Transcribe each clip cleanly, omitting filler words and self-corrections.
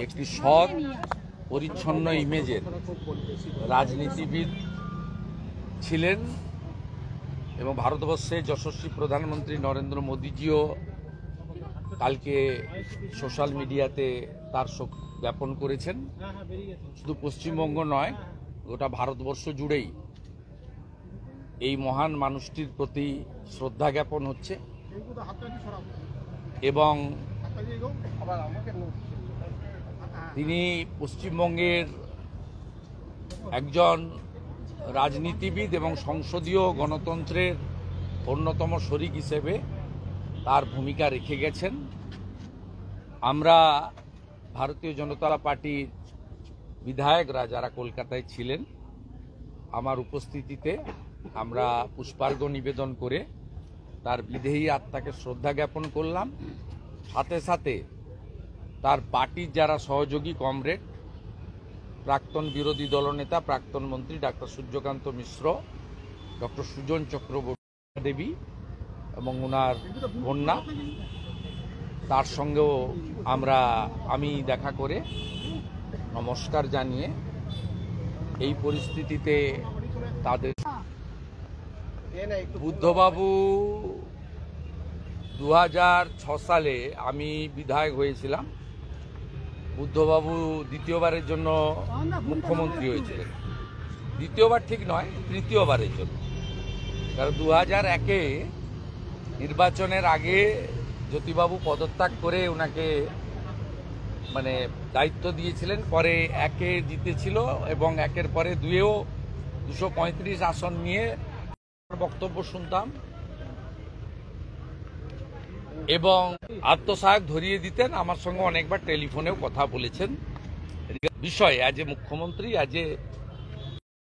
একটি সৎ পরিচ্ছন্ন ইমেজের রাজনীতিবিদ ছিলেন এবং ভারতবর্ষের যশস্বী প্রধানমন্ত্রী নরেন্দ্র মোদীজিও কালকে সোশ্যাল মিডিয়াতে তার শোক জ্ঞাপন করেছেন। শুধু পশ্চিমবঙ্গ নয়, গোটা ভারতবর্ষ জুড়েই এই মহান মানুষটির প্রতি শ্রদ্ধা জ্ঞাপন হচ্ছে এবং তিনি পশ্চিমবঙ্গের একজন রাজনীতিবিদ এবং সংসদীয় গণতন্ত্রের অন্যতম শরিক হিসেবে তার ভূমিকা রেখে গেছেন। আমরা ভারতীয় জনতা পার্টির বিধায়করা যারা কলকাতায় ছিলেন, আমার উপস্থিতিতে আমরা পুষ্পার্ঘ্য নিবেদন করে তার বিদেহী আত্মাকে শ্রদ্ধা জ্ঞাপন করলাম। সাথে সাথে তার পার্টির যারা সহযোগী কমরেড, প্রাক্তন বিরোধী দলনেতা প্রাক্তন মন্ত্রী ডাক্তার সূর্যকান্ত মিশ্র, ডক্টর সুজন চক্রবর্তী দেবী এবং ওনার কন্যা, তার সঙ্গেও আমি দেখা করে নমস্কার জানিয়ে এই পরিস্থিতিতে তাদের বুদ্ধবাবু 2006 সালে আমি বিধায়ক হয়েছিলাম। বুদ্ধবাবু দ্বিতীয়বারের জন্য মুখ্যমন্ত্রী হয়েছিলেন। দ্বিতীয়বার ঠিক নয়, তৃতীয়বারের জন্য। কারণ 2001-এ নির্বাচনের আগে জ্যোতিবাবু পদত্যাগ করে ওনাকে দায়িত্ব দিয়েছিলেন। পরে 1-এ জিতেছিল এবং 1-এর পরে 2-এও 235 আসন নিয়ে বক্তব্য শুনতাম এবং আত্মসহায়ক ধরিয়ে দিতেন। আমার সঙ্গে অনেকবার টেলিফোনেও কথা বলেছেন বিষয় আজ মুখ্যমন্ত্রী, আজ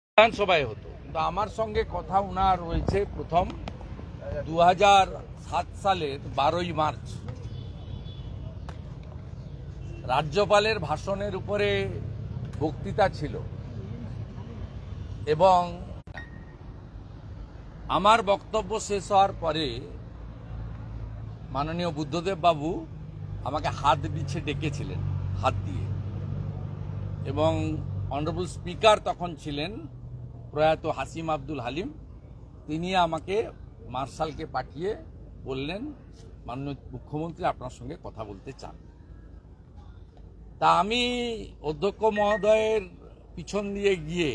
বিধানসভায় হতো। কিন্তু আমার সঙ্গে কথা ওনার রয়েছে প্রথম 2007 সালের 12ই মার্চ রাজ্যপালের ভাষণের উপরে বক্তৃতা ছিল এবং আমার বক্তব্য শেষ হওয়ার পরে মাননীয় বুদ্ধদেব বাবু আমাকে হাত বিছে ডেকেছিলেন, হাত দিয়ে। এবং অনারেবল স্পিকার তখন ছিলেন প্রয়াত হাসিম আব্দুল হালিম। তিনি আমাকে মার্শালকে পাঠিয়ে বললেন, মাননীয় মুখ্যমন্ত্রী আপনার সঙ্গে কথা বলতে চান। তা আমি অধ্যক্ষ মহোদয়ের পিছন দিয়ে গিয়ে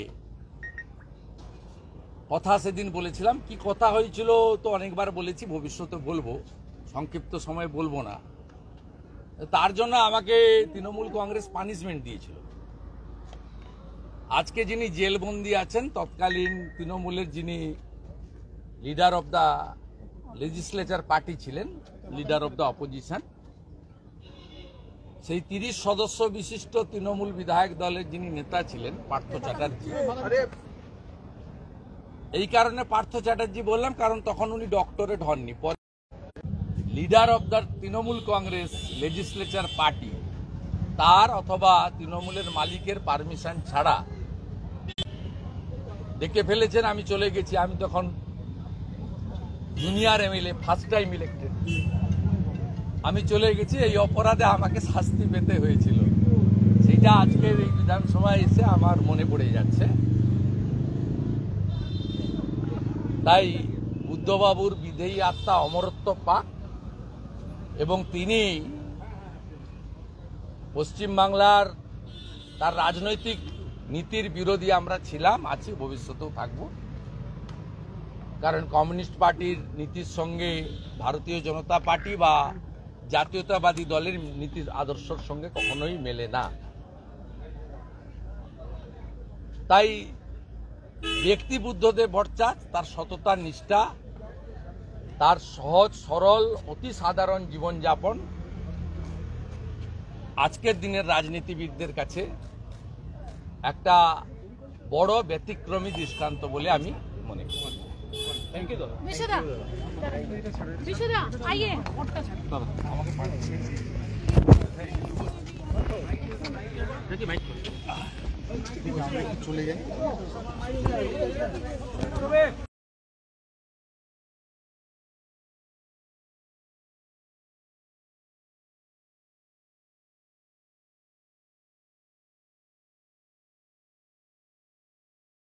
কথা সেদিন বলেছিলাম। কি কথা হয়েছিল তো অনেকবার বলেছি, ভবিষ্যতে বলবো, সংক্ষিপ্ত সময়ে বলবো না। তার জন্য আমাকে তৃণমূল কংগ্রেস পানিশমেন্ট দিয়েছিল। আজকে যিনি জেলবন্দি আছেন, তৎকালীন তৃণমূলের যিনি leader of the legislature party ছিলেন, লিডার অব দ্য অপোজিশন, সেই 30 সদস্য বিশিষ্ট তৃণমূল বিধায়ক দলের যিনি নেতা ছিলেন পার্থ চ্যাটার্জি। এই কারণে পার্থ চ্যাটার্জি বললাম, কারণ তখন উনি ডক্টরেট হননি। Leader of the Trinamool Congress legislature party, তার অথবা তৃণমূলের মালিকের পারমিশন ছাড়া ডেকে ফেলেছেন। আমি চলে গেছি। আমি তখন junior MLA, first time elected. আমি চলে গেছি। এই অপরাধে আমাকে শাস্তি পেতে হয়েছিল। সেটা আজকের এই বিধানসভায় এসে আমার মনে পড়ে যাচ্ছে। তাই বুদ্ধবাবুর বিদেহী আত্মা অমরত্ব পাক এবং তিনি পশ্চিমবাংলার তার রাজনৈতিক নীতির বিরোধী আমরা ছিলাম, আছি, ভবিষ্যতেও থাকব। কারণ কমিউনিস্ট পার্টির নীতির সঙ্গে ভারতীয় জনতা পার্টি বা জাতীয়তাবাদী দলের নীতির আদর্শের সঙ্গে কখনোই মেলে না। তাই ব্যক্তি বুদ্ধদেব ভট্টাচার্য, তার সততা, নিষ্ঠা, তার সহজ সরল অতি সাধারণ জীবনযাপন আজকের দিনের রাজনীতিবিদদের কাছে একটা বড় ব্যতিক্রমী দৃষ্টান্ত বলে আমি মনে করি। চলে যাই।